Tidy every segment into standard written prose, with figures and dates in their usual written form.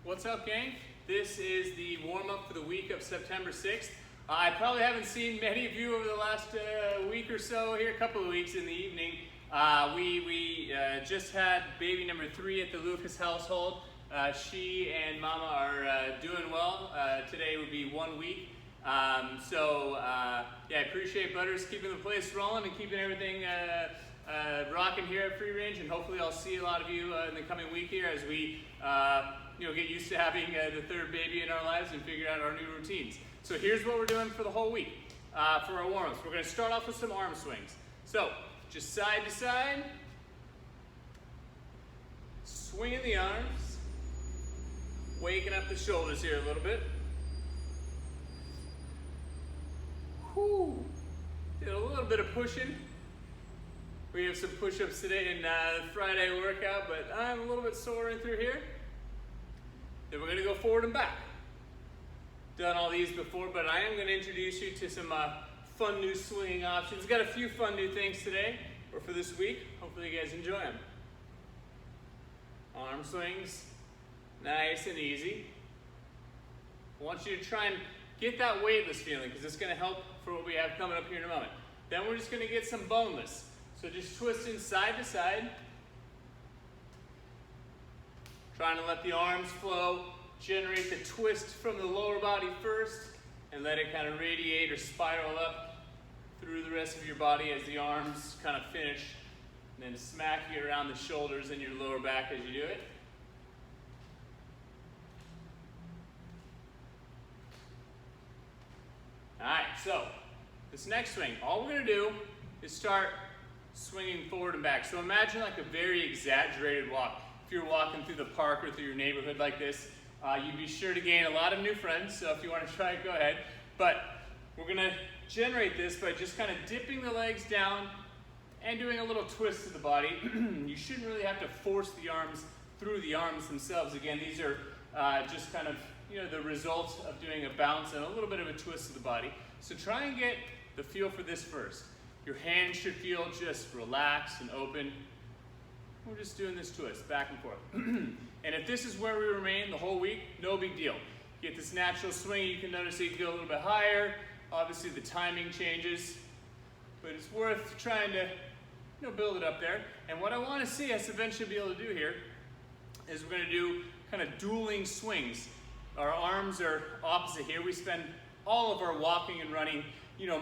What's up, gang? This is the warm-up for the week of September 6th. I probably haven't seen many of you over the last week or so here, a couple of weeks in the evening. We just had baby number 3 at the Lucas household. She and Mama are doing well. Today would be 1 week. Yeah, I appreciate Butters keeping the place rolling and keeping everything rocking here at Free Range, and hopefully I'll see a lot of you in the coming week here as we get used to having the third baby in our lives and figure out our new routines. So here's what we're doing for the whole week. For our warm-ups, we're going to start off with some arm swings. So just side to side, swinging the arms, waking up the shoulders here a little bit. Whew. Did a little bit of pushing. We have some push-ups today in the Friday workout, but I'm a little bit sore in through here. Then we're going to go forward and back. Done all these before, but I am going to introduce you to some fun new swinging options. Got a few fun new things today, or for this week. Hopefully you guys enjoy them. Arm swings, nice and easy. I want you to try and get that weightless feeling, because it's going to help for what we have coming up here in a moment. Then we're just going to get some boneless. So just twisting side to side. Trying to let the arms flow, generate the twist from the lower body first, and let it kind of radiate or spiral up through the rest of your body as the arms kind of finish, and then smack you around the shoulders and your lower back as you do it. All right, so this next swing, all we're going to do is start swinging forward and back. So imagine like a very exaggerated walk. If you're walking through the park or through your neighborhood like this, you'd be sure to gain a lot of new friends. So if you want to try it, go ahead. But we're going to generate this by just kind of dipping the legs down and doing a little twist to the body. You shouldn't really have to force the arms through the arms themselves. Again, these are just kind of the result of doing a bounce and a little bit of a twist to the body. So try and get the feel for this first. Your hands should feel just relaxed and open. We're just doing this twist back and forth. And if this is where we remain the whole week, no big deal. Get this natural swing. You can notice it can go a little bit higher. Obviously the timing changes, but it's worth trying to build it up there. And what I want to see us eventually be able to do here is we're going to do kind of dueling swings. Our arms are opposite here. We spend all of our walking and running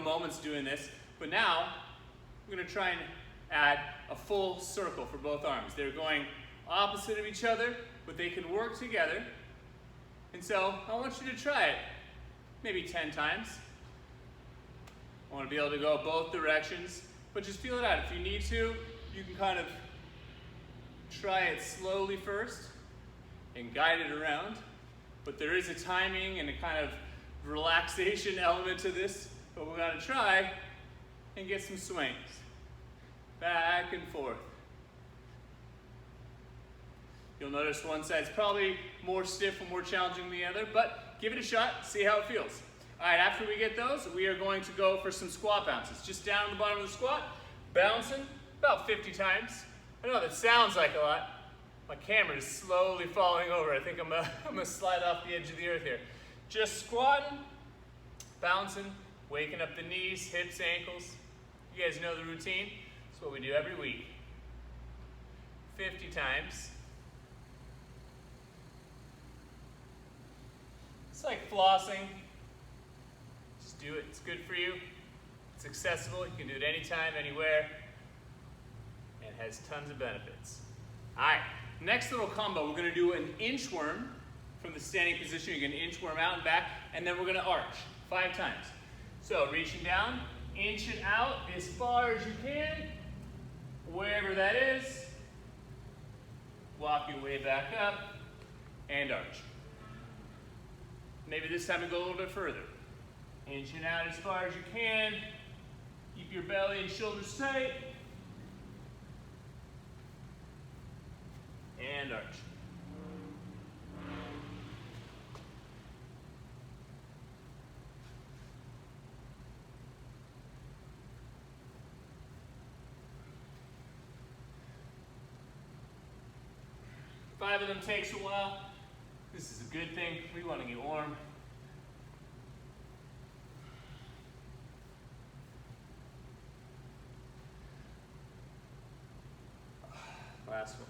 moments doing this. But now, I'm going to try and add a full circle for both arms. They're going opposite of each other, but they can work together. And so, I want you to try it maybe 10 times. I want to be able to go both directions, but just feel it out. If you need to, you can kind of try it slowly first and guide it around. But there is a timing and a kind of relaxation element to this, but we're going to try and get some swings. Back and forth. You'll notice one side's probably more stiff or more challenging than the other, but give it a shot, see how it feels. All right, after we get those, we are going to go for some squat bounces. Just down at the bottom of the squat, bouncing about 50 times. I know that sounds like a lot. My camera is slowly falling over. I think I'm gonna slide off the edge of the earth here. Just squatting, bouncing, waking up the knees, hips, ankles. You guys know the routine. It's what we do every week. 50 times. It's like flossing. Just do it. It's good for you. It's accessible. You can do it anytime, anywhere. And it has tons of benefits. All right. Next little combo, we're going to do an inchworm from the standing position. You're going to inchworm out and back, and then we're going to arch 5 times. So reaching down, inching out as far as you can, wherever that is. Walk your way back up and arch. Maybe this time we go a little bit further. Inching out as far as you can. Keep your belly and shoulders tight. And arch. Five of them takes a while. This is a good thing. We want to get warm. Last one.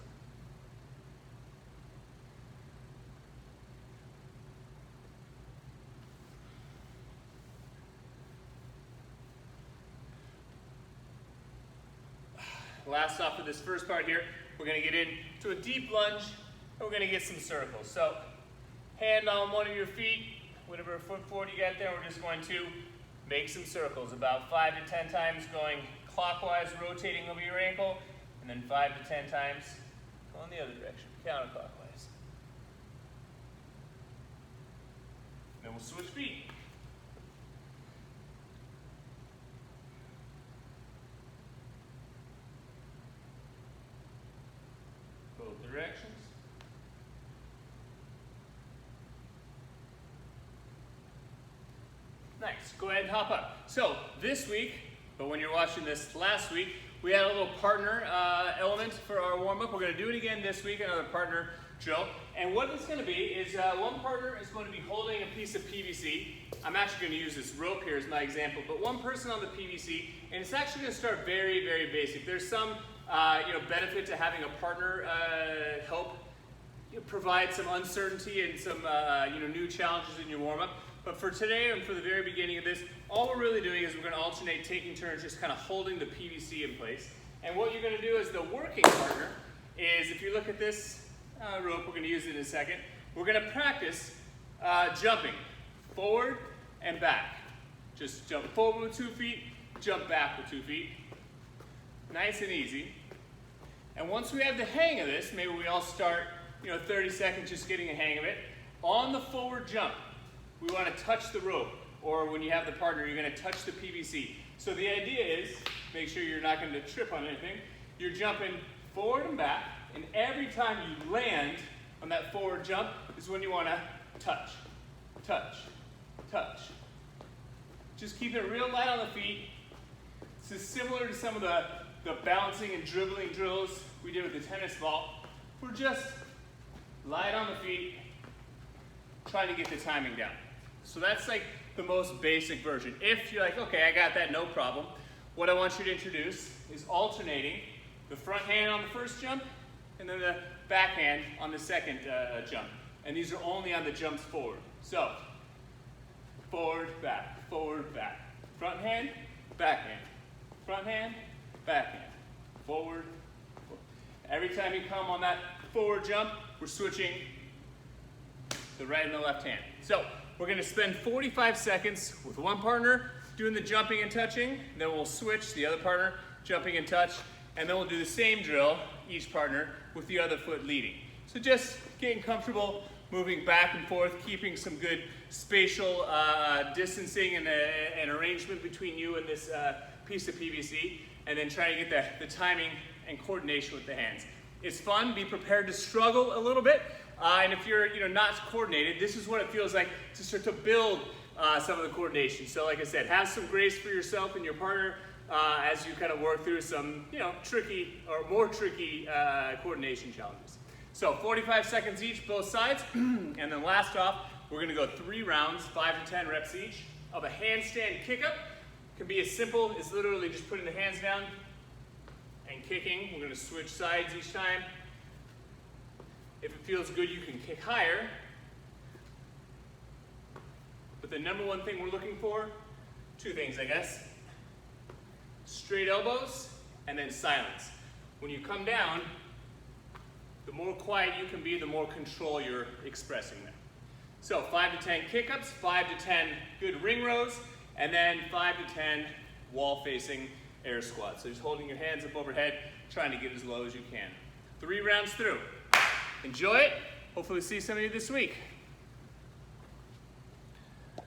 Last off for this first part here, we're going to get into a deep lunge, and we're going to get some circles. So, hand on one of your feet, whatever foot forward you got there, we're just going to make some circles, about 5 to 10 times going clockwise, rotating over your ankle, and then 5 to 10 times going the other direction, counterclockwise. Then we'll switch feet. Both directions. Nice. Go ahead and hop up. So this week, but when you're watching this last week, we had a little partner element for our warm-up. We're going to do it again this week, another partner drill. And what it's going to be is one partner is going to be holding a piece of PVC. I'm actually going to use this rope here as my example, but one person on the PVC, and it's actually going to start very, very basic. There's some benefit to having a partner help provide some uncertainty and some new challenges in your warm-up. But for today and for the very beginning of this, all we're really doing is we're going to alternate taking turns just kind of holding the PVC in place. And what you're going to do as the working partner is, if you look at this rope, we're going to use it in a second, we're going to practice jumping forward and back. Just jump forward with 2 feet, jump back with 2 feet. Nice and easy. And once we have the hang of this, maybe we all start 30 seconds just getting a hang of it. On the forward jump, we want to touch the rope, or when you have the partner, you're going to touch the PVC. So the idea is, make sure you're not going to trip on anything. You're jumping forward and back, and every time you land on that forward jump is when you want to touch, touch, touch. Just keep it real light on the feet. This is similar to some of the bouncing and dribbling drills we did with the tennis ball. We're just light on the feet, trying to get the timing down. So that's like the most basic version. If you're like, okay, I got that, no problem. What I want you to introduce is alternating the front hand on the first jump and then the back hand on the second jump. And these are only on the jumps forward. So, forward, back, front hand, back hand, front hand, back hand, forward, forward. Every time you come on that forward jump, we're switching the right and the left hand. So we're going to spend 45 seconds with one partner doing the jumping and touching, and then we'll switch the other partner, jumping and touch, and then we'll do the same drill, each partner, with the other foot leading. So just getting comfortable, moving back and forth, keeping some good spatial distancing and arrangement between you and this piece of PVC, and then trying to get the timing and coordination with the hands. It's fun. Be prepared to struggle a little bit. And if you're not coordinated, this is what it feels like to start to build some of the coordination. So like I said, have some grace for yourself and your partner as you kind of work through some tricky or more tricky coordination challenges. So 45 seconds each, both sides. And then last off, we're going to go 3 rounds, 5 to 10 reps each, of a handstand kick-up. Can be as simple as literally just putting the hands down and kicking. We're going to switch sides each time. If it feels good, you can kick higher. But the number one thing we're looking for, 2 things, I guess. Straight elbows and then silence. When you come down, the more quiet you can be, the more control you're expressing there. So 5 to 10 kick-ups, 5 to 10 good ring rows, and then 5 to 10 wall-facing air squats. So just holding your hands up overhead, trying to get as low as you can. 3 rounds through. Enjoy it. Hopefully see some of you this week.